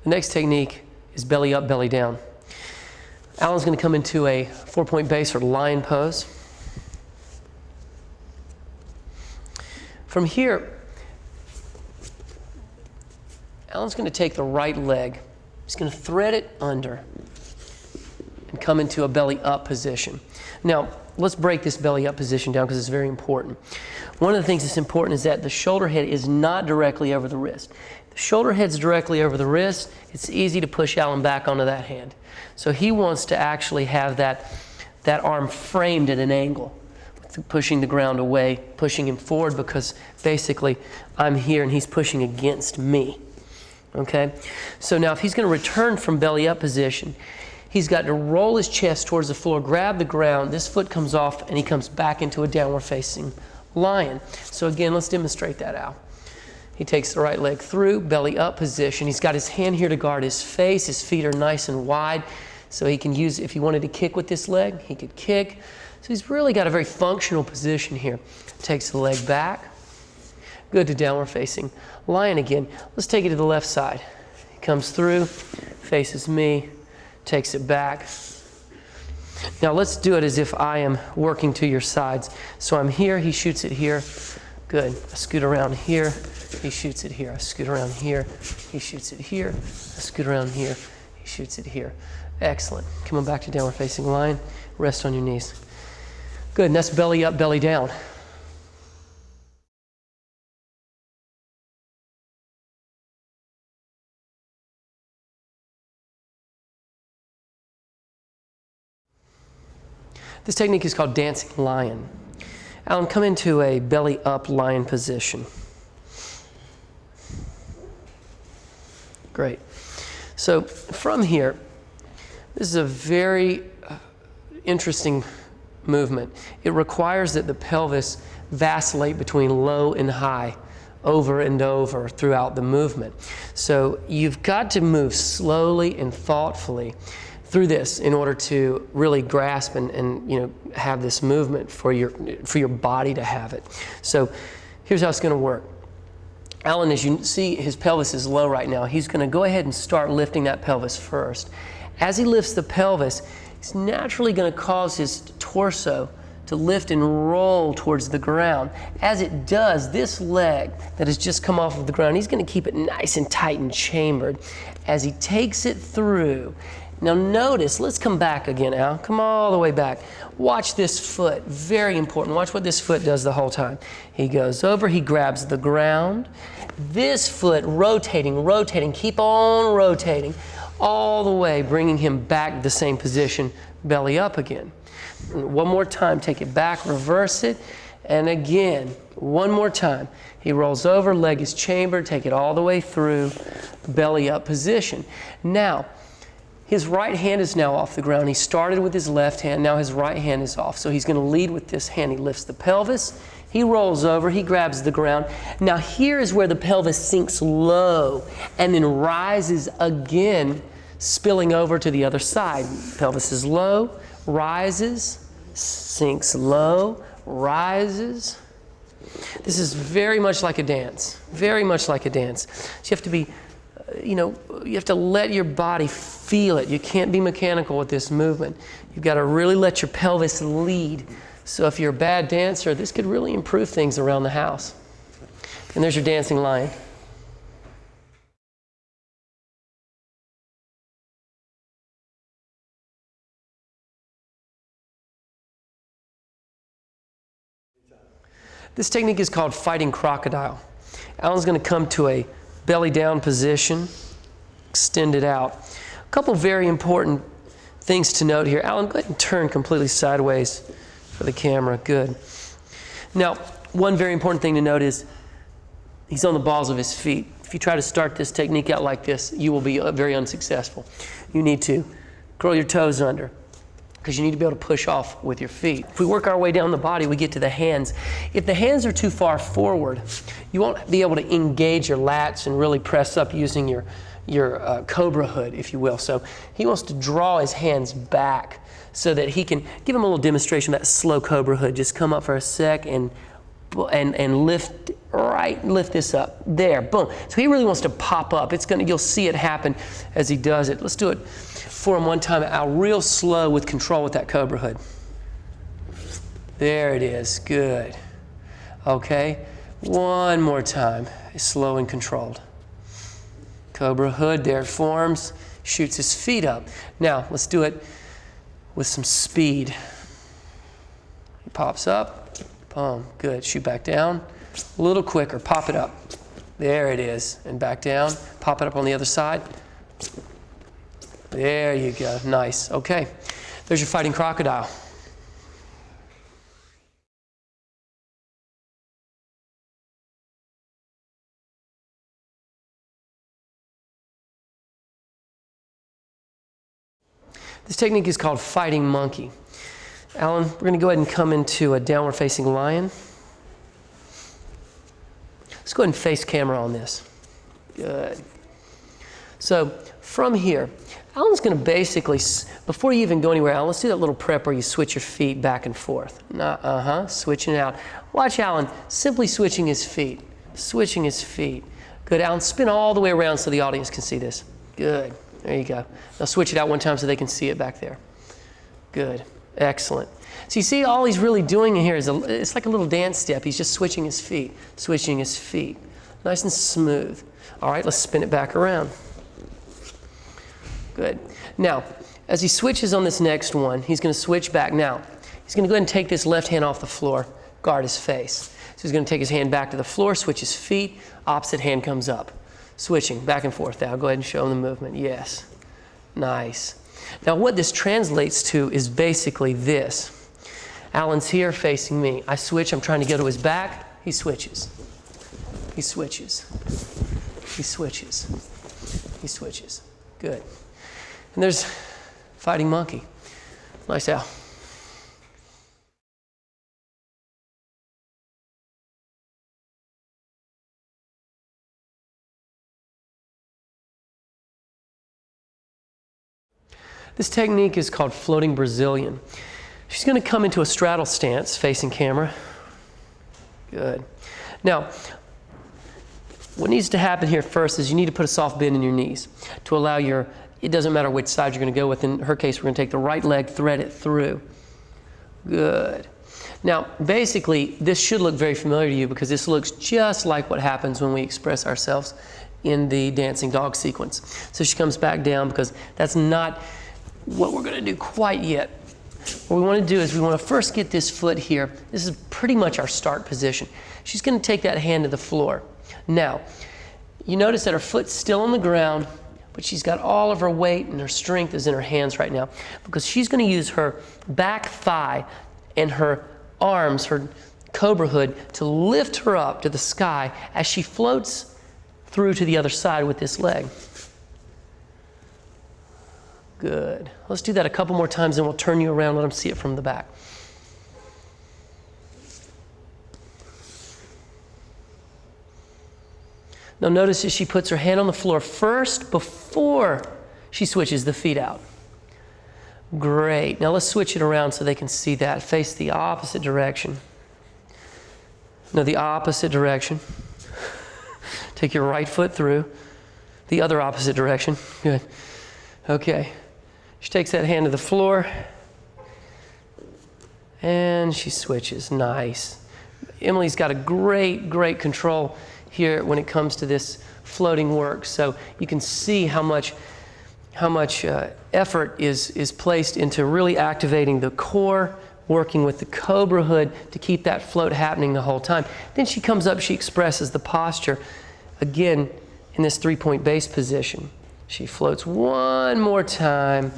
The next technique is belly up, belly down. Alan's going to come into a 4-point base or lion pose. From here, Alan's going to take the right leg. He's going to thread it under and come into a belly up position. Now, let's break this belly up position down because it's very important. One of the things that's important is that the shoulder head is not directly over the wrist. The shoulder head's directly over the wrist. It's easy to push Alan back onto that hand. So he wants to actually have that arm framed at an angle, pushing the ground away, pushing him forward, because basically I'm here and he's pushing against me. Okay? So now if he's going to return from belly up position, he's got to roll his chest towards the floor, grab the ground, this foot comes off, and he comes back into a downward facing lion. So again, let's demonstrate that out. He takes the right leg through, belly up position. He's got his hand here to guard his face. His feet are nice and wide, so he can use, if he wanted to kick with this leg, he could kick. So he's really got a very functional position here. Takes the leg back. Good, to downward facing lion again. Let's take it to the left side. He comes through, faces me, takes it back. Now let's do it as if I am working to your sides. So I'm here, he shoots it here. Good. I scoot around here, he shoots it here. I scoot around here, he shoots it here. I scoot around here, he shoots it here. Excellent. Coming back to downward facing lion. Rest on your knees. Good, and that's belly up, belly down. This technique is called dancing lion. Alan, come into a belly up lion position. Great. So from here, this is a very interesting movement. It requires that the pelvis vacillate between low and high over and over throughout the movement. So you've got to move slowly and thoughtfully through this in order to really grasp and have this movement for your body to have it. So here's how it's going to work. Alan, as you see, his pelvis is low right now. He's going to go ahead and start lifting that pelvis first. As he lifts the pelvis, he's naturally going to cause his torso to lift and roll towards the ground. As it does, this leg that has just come off of the ground, he's going to keep it nice and tight and chambered as he takes it through. Now notice, let's come back again, Al. Come all the way back. Watch this foot, very important. Watch what this foot does the whole time. He goes over, he grabs the ground. This foot rotating, rotating, keep on rotating all the way, bringing him back to the same position, belly up again. One more time, take it back, reverse it, and again, one more time. He rolls over, leg is chambered, take it all the way through, belly up position. Now, his right hand is now off the ground. He started with his left hand, now his right hand is off. So he's going to lead with this hand. He lifts the pelvis, he rolls over, he grabs the ground. Now here is where the pelvis sinks low and then rises again, spilling over to the other side. Pelvis is low, rises, sinks low, rises. This is very much like a dance, very much like a dance. So you have to be you have to let your body feel it. You can't be mechanical with this movement. You've got to really let your pelvis lead. So if you're a bad dancer, this could really improve things around the house. And there's your dancing lion. This technique is called fighting crocodile. Alan's going to come to a belly down position, extend it out. A couple very important things to note here. Alan, go ahead and turn completely sideways for the camera. Good. Now, one very important thing to note is he's on the balls of his feet. If you try to start this technique out like this, you will be very unsuccessful. You need to curl your toes under, because you need to be able to push off with your feet. If we work our way down the body, we get to the hands. If the hands are too far forward, you won't be able to engage your lats and really press up using your cobra hood, if you will. So he wants to draw his hands back so that he can give him a little demonstration of that slow cobra hood. Just come up for a sec and and lift this up. There, boom. So he really wants to pop up. You'll see it happen as he does it. Let's do it for him one time out, real slow with control with that cobra hood. There it is, good. Okay, one more time, slow and controlled. Cobra hood, there it forms, shoots his feet up. Now, let's do it with some speed. He pops up, boom, good. Shoot back down, a little quicker, pop it up. There it is, and back down, pop it up on the other side. There you go, nice. Okay, there's your fighting crocodile. This technique is called fighting monkey. Alan, we're going to go ahead and come into a downward facing lion. Let's go ahead and face camera on this. Good. So from here, Alan's going to basically, before you even go anywhere, Alan, let's do that little prep where you switch your feet back and forth. Switching it out. Watch Alan simply switching his feet. Switching his feet. Good, Alan, spin all the way around so the audience can see this. Good. There you go. Now switch it out one time so they can see it back there. Good. Excellent. So you see all he's really doing here is it's like a little dance step. He's just switching his feet. Switching his feet. Nice and smooth. All right, let's spin it back around. Good. Now, as he switches on this next one, he's going to switch back. Now, he's going to go ahead and take this left hand off the floor, guard his face. So he's going to take his hand back to the floor, switch his feet, opposite hand comes up. Switching back and forth. Now, go ahead and show him the movement. Yes. Nice. Now, what this translates to is basically this. Alan's here facing me. I switch. I'm trying to go to his back. He switches. He switches. He switches. He switches. Good. And there's fighting monkey. Nice, Al. This technique is called floating Brazilian. She's going to come into a straddle stance facing camera. Good. Now, what needs to happen here first is you need to put a soft bend in your knees to allow it doesn't matter which side you're going to go with. In her case, we're going to take the right leg, thread it through. Good. Now, basically, this should look very familiar to you because this looks just like what happens when we express ourselves in the dancing dog sequence. So she comes back down because that's not what we're going to do quite yet. What we want to do is we want to first get this foot here. This is pretty much our start position. She's going to take that hand to the floor. Now, you notice that her foot's still on the ground, but she's got all of her weight and her strength is in her hands right now because she's going to use her back thigh and her arms, her cobra hood, to lift her up to the sky as she floats through to the other side with this leg. Good. Let's do that a couple more times and we'll turn you around, let them see it from the back. Now notice that she puts her hand on the floor first before she switches the feet out. Great. Now let's switch it around so they can see that. Face the opposite direction. No, the opposite direction. Take your right foot through. The other opposite direction. Good. Okay. She takes that hand to the floor and she switches. Nice. Emily's got a great control here when it comes to this floating work. So you can see how much effort is placed into really activating the core, working with the cobra hood to keep that float happening the whole time. Then she comes up, she expresses the posture again in this three-point base position. She floats one more time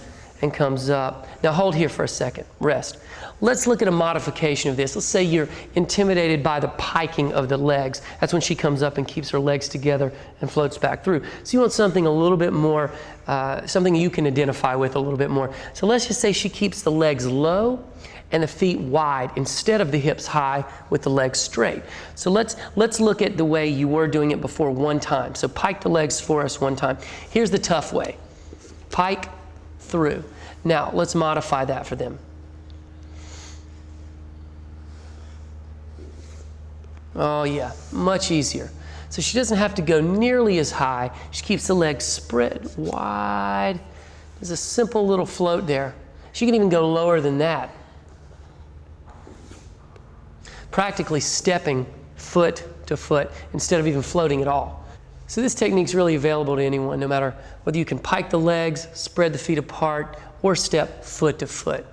and comes up. Now hold here for a second, rest. Let's look at a modification of this. Let's say you're intimidated by the piking of the legs. That's when she comes up and keeps her legs together and floats back through. So you want something a little bit more, something you can identify with a little bit more. So let's just say she keeps the legs low and the feet wide instead of the hips high with the legs straight. So let's look at the way you were doing it before one time. So pike the legs for us one time. Here's the tough way. Pike through. Now let's modify that for them. Oh yeah, much easier. So she doesn't have to go nearly as high. She keeps the legs spread wide. There's a simple little float there. She can even go lower than that. Practically stepping foot to foot instead of even floating at all. So this technique is really available to anyone, no matter whether you can pike the legs, spread the feet apart, or step foot to foot.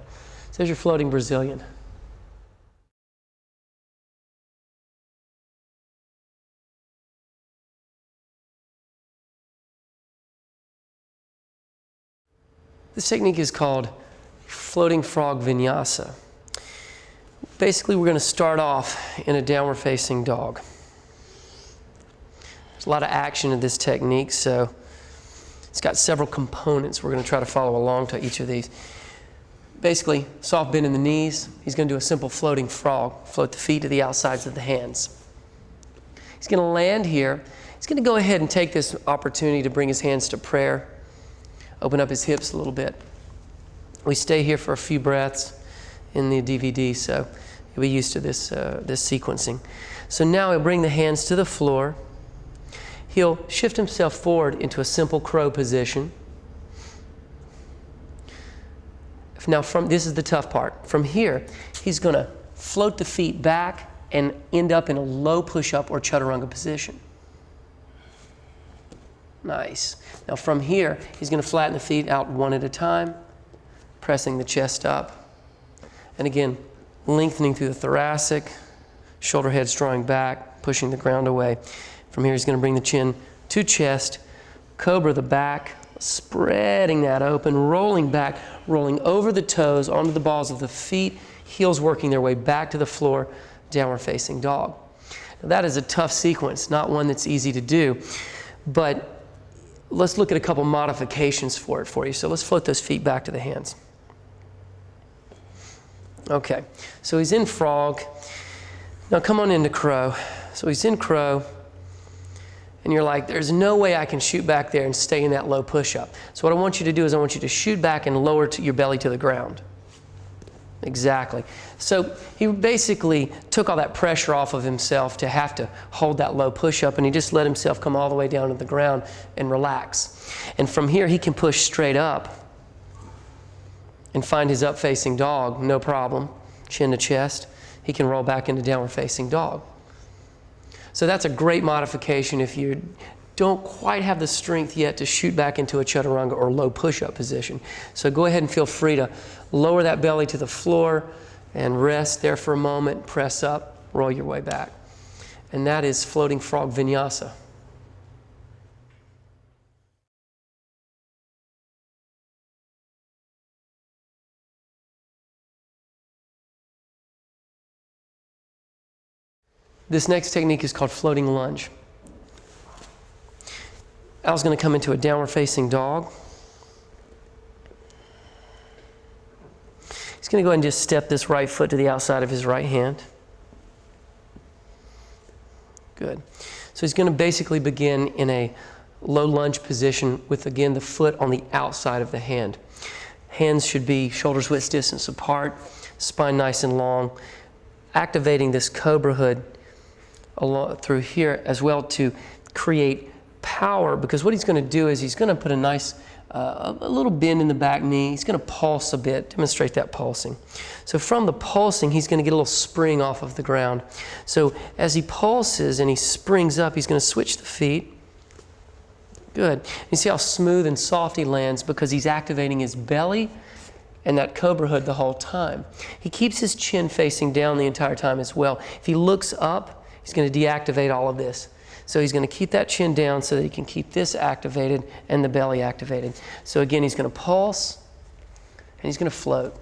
So there's your floating Brazilian. This technique is called floating frog vinyasa. Basically, we're going to start off in a downward facing dog. There's a lot of action in this technique, so it's got several components. We're going to try to follow along to each of these. Basically, soft bend in the knees. He's going to do a simple floating frog. Float the feet to the outsides of the hands. He's going to land here. He's going to go ahead and take this opportunity to bring his hands to prayer. Open up his hips a little bit. We stay here for a few breaths in the DVD, so you'll be used to this sequencing. So now he'll bring the hands to the floor. He'll shift himself forward into a simple crow position. Now this is the tough part. From here, he's going to float the feet back and end up in a low push-up or chaturanga position. Nice. Now from here, he's going to flatten the feet out one at a time, pressing the chest up. And again, lengthening through the thoracic, shoulder heads drawing back, pushing the ground away. From here, he's going to bring the chin to chest, cobra the back, spreading that open, rolling back, rolling over the toes, onto the balls of the feet, heels working their way back to the floor, downward facing dog. Now, that is a tough sequence, not one that's easy to do, but let's look at a couple modifications for you. So let's float those feet back to the hands. Okay, so he's in frog. Now come on into crow. So he's in crow, and you're like, there's no way I can shoot back there and stay in that low push-up. So what I want you to do is I want you to shoot back and lower your belly to the ground. Exactly. So he basically took all that pressure off of himself to have to hold that low push-up, and he just let himself come all the way down to the ground and relax. And from here, he can push straight up and find his up-facing dog, no problem, chin to chest. He can roll back into downward-facing dog. So that's a great modification if you don't quite have the strength yet to shoot back into a chaturanga or low push-up position. So go ahead and feel free to lower that belly to the floor and rest there for a moment, press up, roll your way back. And that is floating frog vinyasa. This next technique is called floating lunge. Al's going to come into a downward facing dog. He's going to go ahead and just step this right foot to the outside of his right hand. Good. So he's going to basically begin in a low lunge position with, again, the foot on the outside of the hand. Hands should be shoulders width distance apart, spine nice and long, activating this cobra hood through here as well to create power, because what he's going to do is he's going to put a nice a little bend in the back knee. He's going to pulse a bit, demonstrate that pulsing. So from the pulsing, he's going to get a little spring off of the ground. So as he pulses and he springs up, he's going to switch the feet. Good. You see how smooth and soft he lands because he's activating his belly and that cobra hood the whole time. He keeps his chin facing down the entire time as well. If he looks up, he's going to deactivate all of this. So he's going to keep that chin down so that he can keep this activated and the belly activated. So again, he's going to pulse and he's going to float.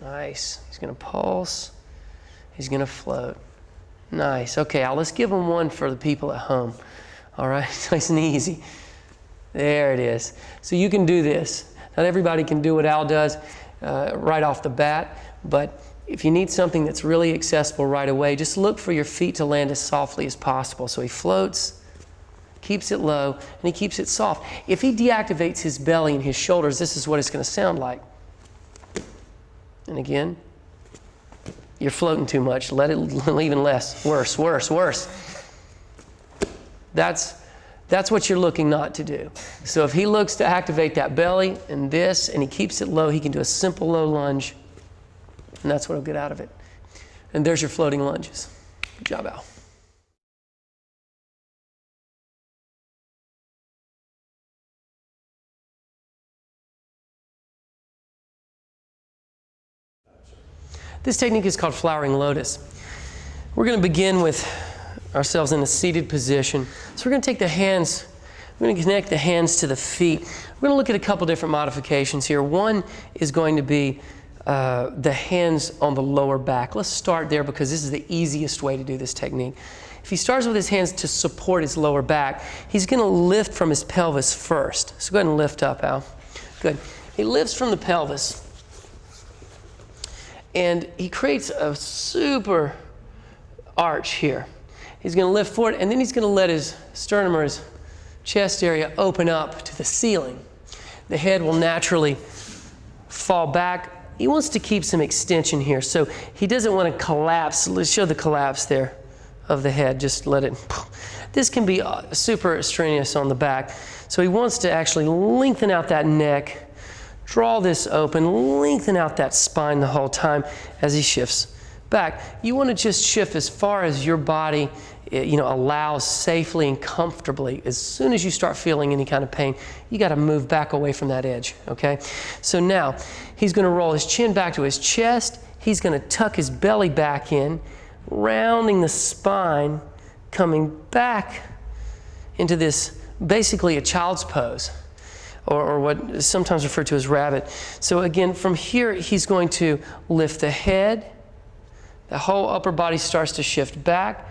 Nice. He's going to pulse. He's going to float. Nice. Okay, Al, let's give him one for the people at home. All right, nice and easy. There it is. So you can do this. Not everybody can do what Al does right off the bat, but if you need something that's really accessible right away, just look for your feet to land as softly as possible. So he floats, keeps it low, and he keeps it soft. If he deactivates his belly and his shoulders, this is what it's going to sound like. And again, You're floating too much. Let it even less. Worse, worse, worse. That's what you're looking not to do. So if he looks to activate that belly and this, and he keeps it low, he can do a simple low lunge, and that's what he'll get out of it. And there's your floating lunges. Good job, Al. This technique is called flowering lotus. We're going to begin with ourselves in a seated position. So we're going to take the hands, we're going to connect the hands to the feet. We're going to look at a couple different modifications here. One is going to be the hands on the lower back. Let's start there because this is the easiest way to do this technique. If he starts with his hands to support his lower back, he's going to lift from his pelvis first. So go ahead and lift up, Al. Good. He lifts from the pelvis. And he creates a super arch here. He's going to lift forward, and then he's going to let his sternum or his chest area open up to the ceiling. The head will naturally fall back. He wants to keep some extension here, so he doesn't want to collapse. Let's show the collapse there of the head. Just let it. This can be super strenuous on the back. So he wants to actually lengthen out that neck, draw this open, lengthen out that spine the whole time as he shifts back. You want to just shift as far as your body allows safely and comfortably. As soon as you start feeling any kind of pain, you got to move back away from that edge, okay? So now he's going to roll his chin back to his chest. He's going to tuck his belly back in, rounding the spine, coming back into this, basically a child's pose. Or what is sometimes referred to as rabbit. So again, from here, he's going to lift the head. The whole upper body starts to shift back,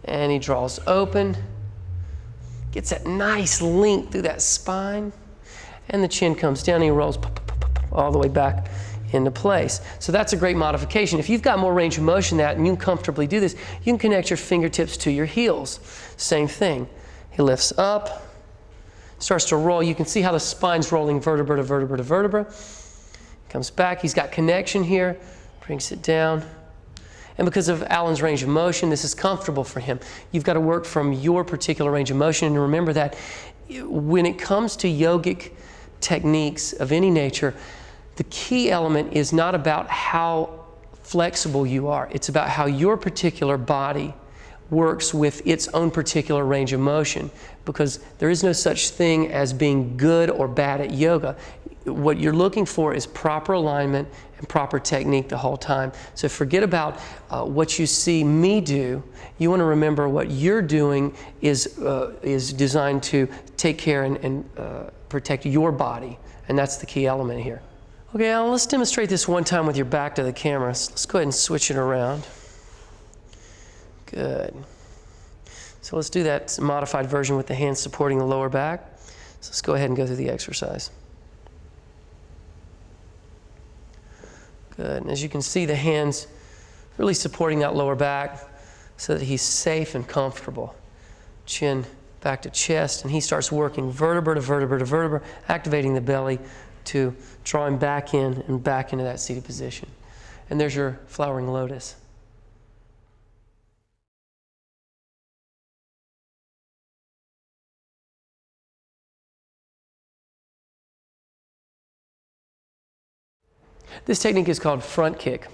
and he draws open. Gets that nice length through that spine, and the chin comes down, and he rolls all the way back into place. So that's a great modification. If you've got more range of motion than that, and you can comfortably do this, you can connect your fingertips to your heels. Same thing. He lifts up, starts to roll. You can see how the spine's rolling vertebra to vertebra to vertebra. Comes back. He's got connection here. Brings it down. And because of Alan's range of motion, this is comfortable for him. You've got to work from your particular range of motion. And remember that when it comes to yogic techniques of any nature, the key element is not about how flexible you are. It's about how your particular body works with its own particular range of motion, because there is no such thing as being good or bad at yoga. What you're looking for is proper alignment and proper technique the whole time. So forget about what you see me do. You want to remember what you're doing is designed to take care and protect your body, and that's the key element here. Okay, Alan, let's demonstrate this one time with your back to the camera. So let's go ahead and switch it around. Good. So let's do that modified version with the hands supporting the lower back. So let's go ahead and go through the exercise. Good. And as you can see, the hands really supporting that lower back so that he's safe and comfortable. Chin back to chest, and he starts working vertebra to vertebra to vertebra, activating the belly to draw him back in and back into that seated position. And there's your flowering lotus. This technique is called front kick.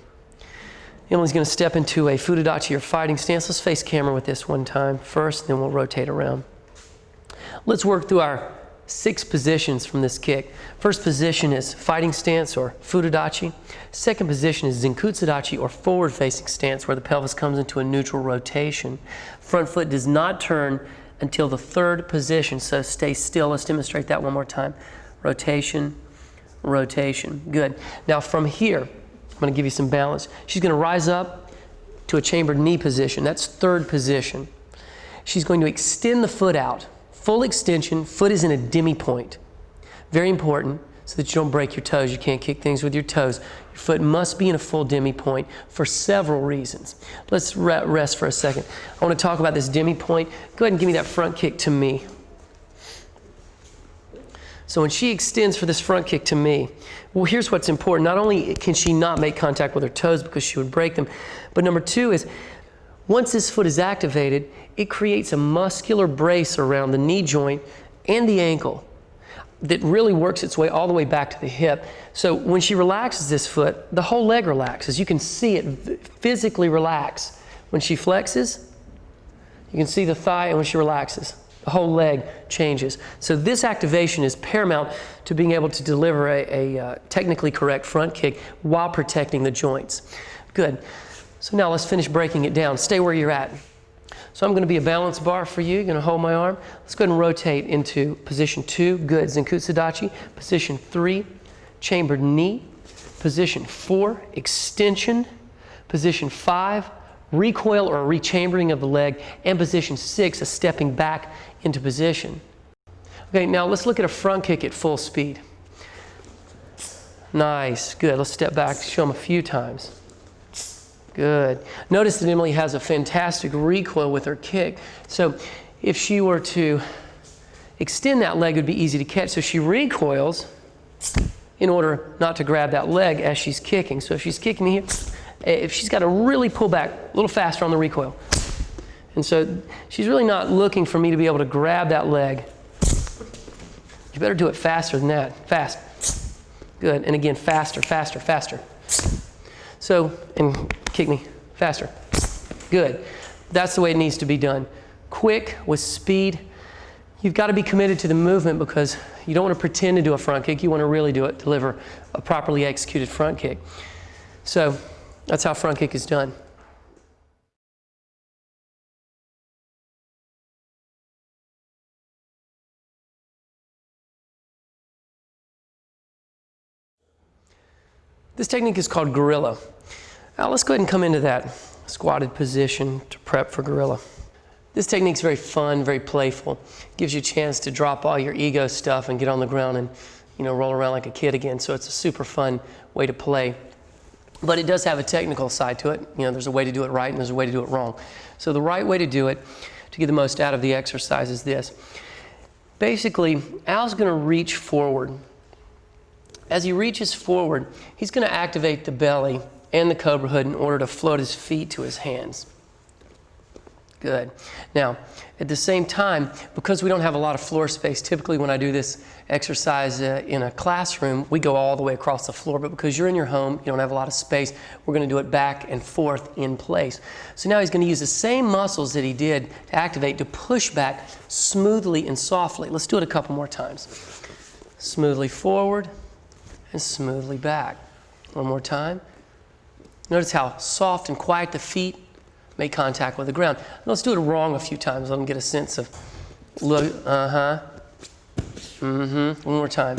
Emily's going to step into a fudodachi or fighting stance. Let's face camera with this one time first, then we'll rotate around. Let's work through our 6 positions from this kick. First position is fighting stance or fudodachi. Second position is zenkutsudachi or forward facing stance, where the pelvis comes into a neutral rotation. Front foot does not turn until the 3rd position, so stay still. Let's demonstrate that one more time. Rotation, rotation. Good. Now from here, I'm going to give you some balance. She's going to rise up to a chambered knee position. That's 3rd position. She's going to extend the foot out. Full extension. Foot is in a demi point. Very important so that you don't break your toes. You can't kick things with your toes. Your foot must be in a full demi point for several reasons. Let's rest for a second. I want to talk about this demi point. Go ahead and give me that front kick to me. So when she extends for this front kick to me, well, here's what's important. Not only can she not make contact with her toes because she would break them, but number two is once this foot is activated, it creates a muscular brace around the knee joint and the ankle that really works its way all the way back to the hip. So when she relaxes this foot, the whole leg relaxes. You can see it physically relax. When she flexes, you can see the thigh, and when she relaxes, the whole leg changes. So this activation is paramount to being able to deliver a technically correct front kick while protecting the joints. Good. So now let's finish breaking it down. Stay where you're at. So I'm going to be a balance bar for you. You're going to hold my arm. Let's go ahead and rotate into position 2. Good. Zenkutsu Dachi. Position 3, chambered knee. Position 4, extension. Position 5, recoil or rechambering of the leg. And position 6, a stepping back into position. Okay, now let's look at a front kick at full speed. Nice. Good. Let's step back, show them a few times. Good. Notice that Emily has a fantastic recoil with her kick. So if she were to extend that leg, it would be easy to catch. So she recoils in order not to grab that leg as she's kicking. So if she's kicking here, if she's got to really pull back a little faster on the recoil. And so she's really not looking for me to be able to grab that leg. You better do it faster than that. Fast. Good. And again, faster, faster, faster. So, and kick me faster. Good. That's the way it needs to be done. Quick with speed. You've got to be committed to the movement because you don't want to pretend to do a front kick. You want to really do it, deliver a properly executed front kick. So that's how front kick is done. This technique is called gorilla. Now let's go ahead and come into that squatted position to prep for gorilla. This technique is very fun, very playful. Gives you a chance to drop all your ego stuff and get on the ground and, roll around like a kid again. So it's a super fun way to play. But it does have a technical side to it. There's a way to do it right and there's a way to do it wrong. So the right way to do it, to get the most out of the exercise, is this. Basically, Al's going to reach forward. As he reaches forward, he's going to activate the belly and the cobra hood in order to float his feet to his hands. Good. Now, at the same time, because we don't have a lot of floor space, typically when I do this exercise in a classroom, we go all the way across the floor. But because you're in your home, you don't have a lot of space, we're going to do it back and forth in place. So now he's going to use the same muscles that he did to activate to push back smoothly and softly. Let's do it a couple more times. Smoothly forward and smoothly back. One more time. Notice how soft and quiet the feet make contact with the ground. Let's do it wrong a few times. Let them get a sense of look. One more time.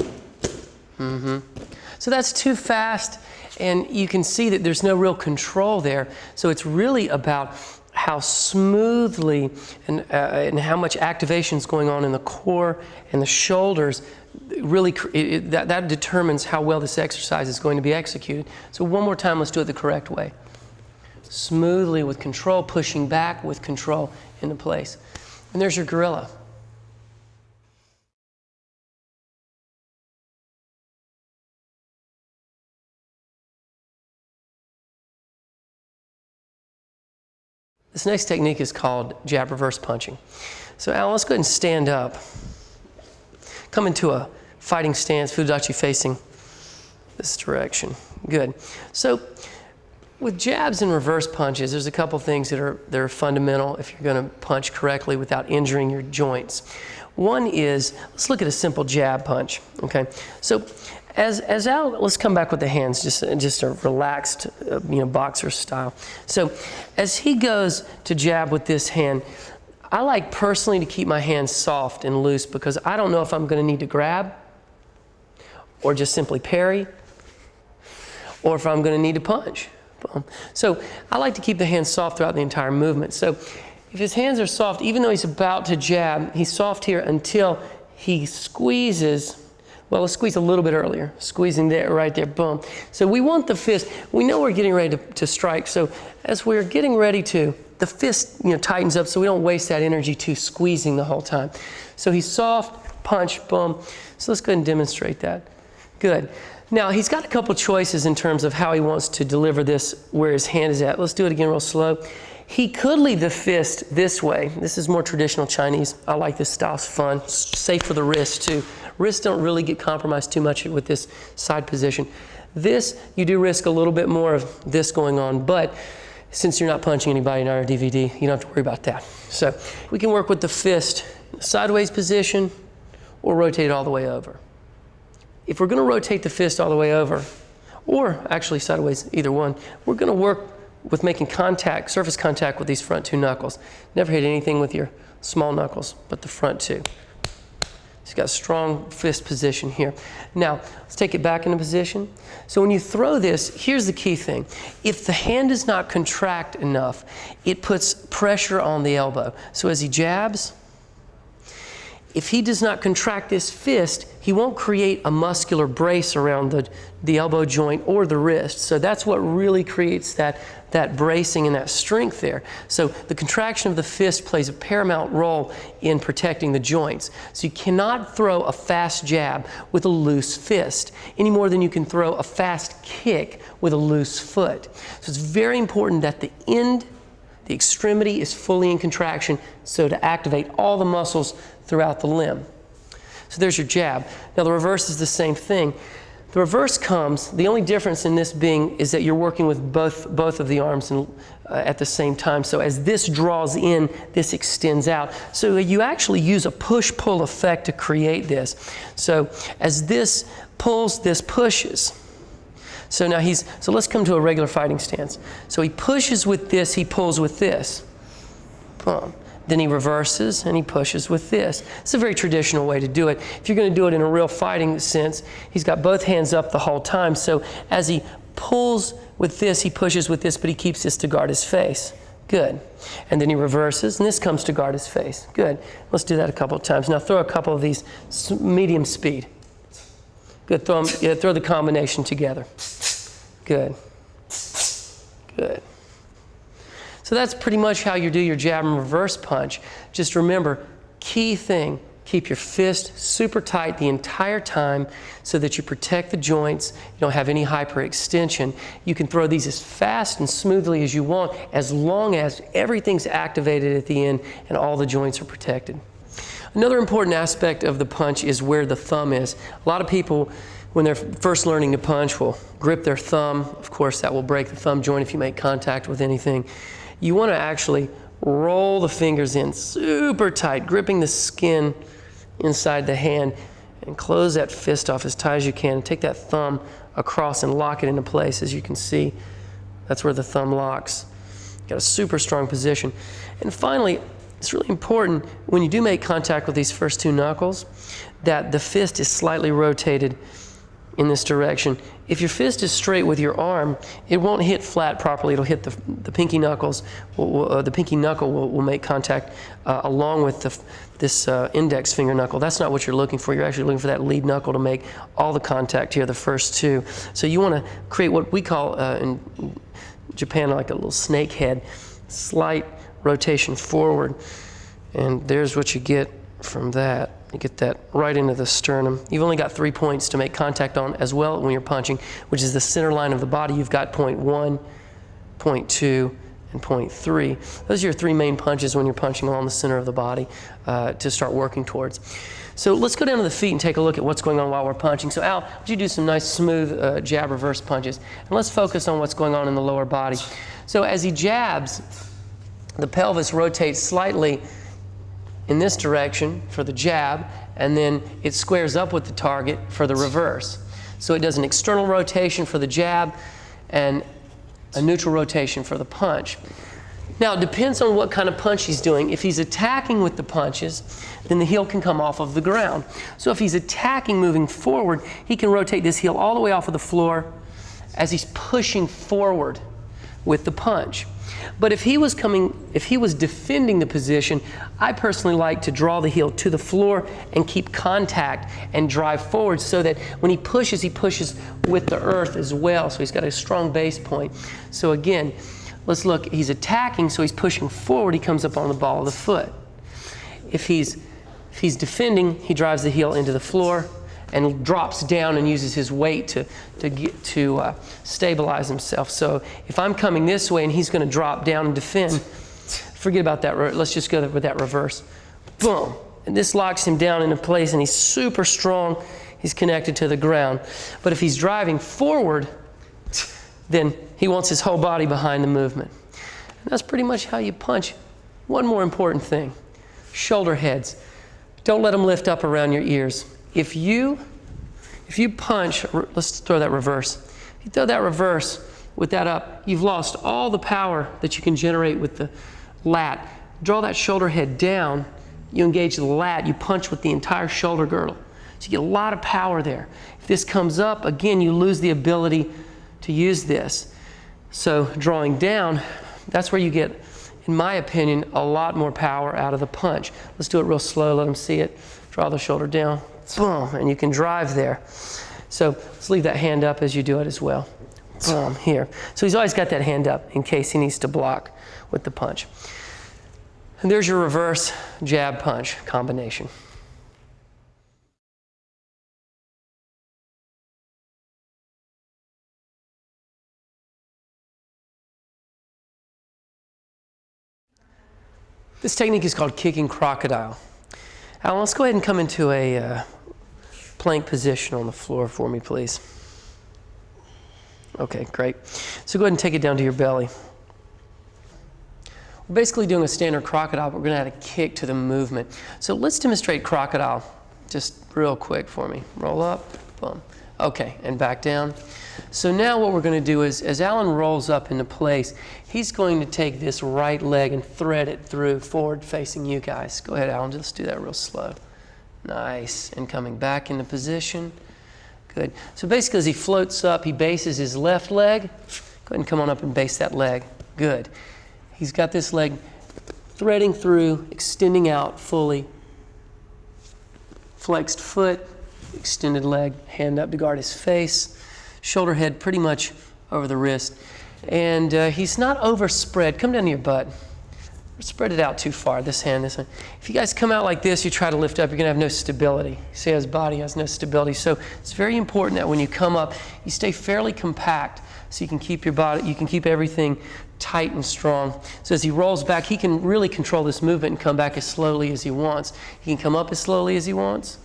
So that's too fast, and you can see that there's no real control there. So it's really about how smoothly and how much activation is going on in the core and the shoulders. Really, that determines how well this exercise is going to be executed. So one more time, let's do it the correct way. Smoothly with control, pushing back with control into place. And there's your gorilla. This next technique is called jab reverse punching. So Al, let's go ahead and stand up. Come into a fighting stance, Fudachi facing this direction. Good. So with jabs and reverse punches, there's a couple things that are fundamental if you're going to punch correctly without injuring your joints. One is, let's look at a simple jab punch. Okay. So as Al, let's come back with the hands, just a relaxed, boxer style. So as he goes to jab with this hand, I like personally to keep my hands soft and loose because I don't know if I'm going to need to grab or just simply parry or if I'm going to need to punch. So I like to keep the hands soft throughout the entire movement. So if his hands are soft, even though he's about to jab, he's soft here until he squeezes. Well, let's squeeze a little bit earlier. Squeezing there, right there, boom. So we want the fist. We know we're getting ready to strike. So as we're getting ready to, the fist tightens up so we don't waste that energy to squeezing the whole time. So he's soft, punch, boom. So let's go ahead and demonstrate that. Good. Now, he's got a couple choices in terms of how he wants to deliver this, where his hand is at. Let's do it again real slow. He could leave the fist this way. This is more traditional Chinese. I like this style, it's fun. It's safe for the wrist too. Wrists don't really get compromised too much with this side position. This, you do risk a little bit more of this going on, but since you're not punching anybody in our DVD, you don't have to worry about that. So we can work with the fist sideways position or rotate it all the way over. If we're going to rotate the fist all the way over, or actually sideways, either one, we're going to work with making contact, surface contact with these front two knuckles. Never hit anything with your small knuckles, but the front two. He's got a strong fist position here. Now, let's take it back into position. So when you throw this, here's the key thing. If the hand does not contract enough, it puts pressure on the elbow. So as he jabs, if he does not contract this fist, he won't create a muscular brace around the elbow joint or the wrist. So that's what really creates that bracing and that strength there. So the contraction of the fist plays a paramount role in protecting the joints. So you cannot throw a fast jab with a loose fist any more than you can throw a fast kick with a loose foot. So it's very important that the end, the extremity is fully in contraction, so to activate all the muscles throughout the limb. So there's your jab. Now the reverse is the same thing. The reverse comes, the only difference in this being is that you're working with both of the arms at the same time. So as this draws in, this extends out. So you actually use a push-pull effect to create this. So as this pulls, this pushes. So now so let's come to a regular fighting stance. So he pushes with this, he pulls with this. Boom. Then he reverses and he pushes with this. It's a very traditional way to do it. If you're going to do it in a real fighting sense, he's got both hands up the whole time. So as he pulls with this, he pushes with this, but he keeps this to guard his face. Good. And then he reverses, and this comes to guard his face. Good. Let's do that a couple of times. Now throw a couple of these medium speed. Good. Throw the combination together. Good. Good. So that's pretty much how you do your jab and reverse punch. Just remember, key thing, keep your fist super tight the entire time so that you protect the joints, you don't have any hyperextension. You can throw these as fast and smoothly as you want, as long as everything's activated at the end and all the joints are protected. Another important aspect of the punch is where the thumb is. A lot of people, when they're first learning to punch, will grip their thumb. Of course, that will break the thumb joint if you make contact with anything. You want to actually roll the fingers in super tight, gripping the skin inside the hand, and close that fist off as tight as you can. And take that thumb across and lock it into place. As you can see, that's where the thumb locks. Got a super strong position. And finally, it's really important when you do make contact with these first two knuckles that the fist is slightly rotated in this direction. If your fist is straight with your arm, it won't hit flat properly. It'll hit the pinky knuckles. The pinky knuckle will make contact along with this index finger knuckle. That's not what you're looking for. You're actually looking for that lead knuckle to make all the contact here, the first two. So you want to create what we call in Japan like a little snake head, slight rotation forward. And there's what you get from that. You get that right into the sternum. You've only got 3 points to make contact on as well when you're punching, which is the center line of the body. You've got point 1, point 2, and point 3. Those are your 3 main punches when you're punching along the center of the body to start working towards. So let's go down to the feet and take a look at what's going on while we're punching. So Al, would you do some nice smooth jab reverse punches? And let's focus on what's going on in the lower body. So as he jabs, the pelvis rotates slightly in this direction for the jab, and then it squares up with the target for the reverse. So it does an external rotation for the jab and a neutral rotation for the punch. Now, it depends on what kind of punch he's doing. If he's attacking with the punches, then the heel can come off of the ground. So if he's attacking moving forward, he can rotate this heel all the way off of the floor as he's pushing forward with the punch. But if he was defending the position, I personally like to draw the heel to the floor and keep contact and drive forward so that when he pushes with the earth as well. So he's got a strong base point. So again, let's look, he's attacking, so he's pushing forward, he comes up on the ball of the foot. If he's If he's defending, he drives the heel into the floor and drops down and uses his weight to stabilize himself. So if I'm coming this way and he's going to drop down and defend, forget about that. Let's just go with that reverse. Boom. And this locks him down into place, and he's super strong. He's connected to the ground. But if he's driving forward, then he wants his whole body behind the movement. And that's pretty much how you punch. One more important thing, shoulder heads. Don't let them lift up around your ears. If you punch, let's throw that reverse. If you throw that reverse with that up, you've lost all the power that you can generate with the lat. Draw that shoulder head down, you engage the lat, you punch with the entire shoulder girdle. So you get a lot of power there. If this comes up, again, you lose the ability to use this. So drawing down, that's where you get, in my opinion, a lot more power out of the punch. Let's do it real slow, let them see it. Draw the shoulder down, boom, and you can drive there. So let's leave that hand up as you do it as well. Boom, here. So he's always got that hand up in case he needs to block with the punch. And there's your reverse jab punch combination. This technique is called kicking crocodile. Alan, let's go ahead and come into a plank position on the floor for me, please. Okay, great. So go ahead and take it down to your belly. We're basically doing a standard crocodile, but we're going to add a kick to the movement. So let's demonstrate crocodile just real quick for me. Roll up, boom. Okay, and back down. So now what we're going to do is, as Alan rolls up into place, he's going to take this right leg and thread it through forward facing you guys. Go ahead, Alan, just do that real slow. Nice. And coming back into position. Good. So basically as he floats up, he bases his left leg. Go ahead and come on up and base that leg. Good. He's got this leg threading through, extending out fully. Flexed foot, extended leg, hand up to guard his face. Shoulder head pretty much over the wrist. And he's not overspread. Come down to your butt. Spread it out too far, this hand, this hand. If you guys come out like this, you try to lift up, you're going to have no stability. See, his body has no stability. So it's very important that when you come up, you stay fairly compact so you can keep your body, you can keep everything tight and strong. So as he rolls back, he can really control this movement and come back as slowly as he wants. He can come up as slowly as he wants,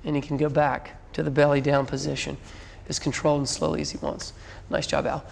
and he can go back to the belly down position as controlled and slowly as he wants. Nice job, Al.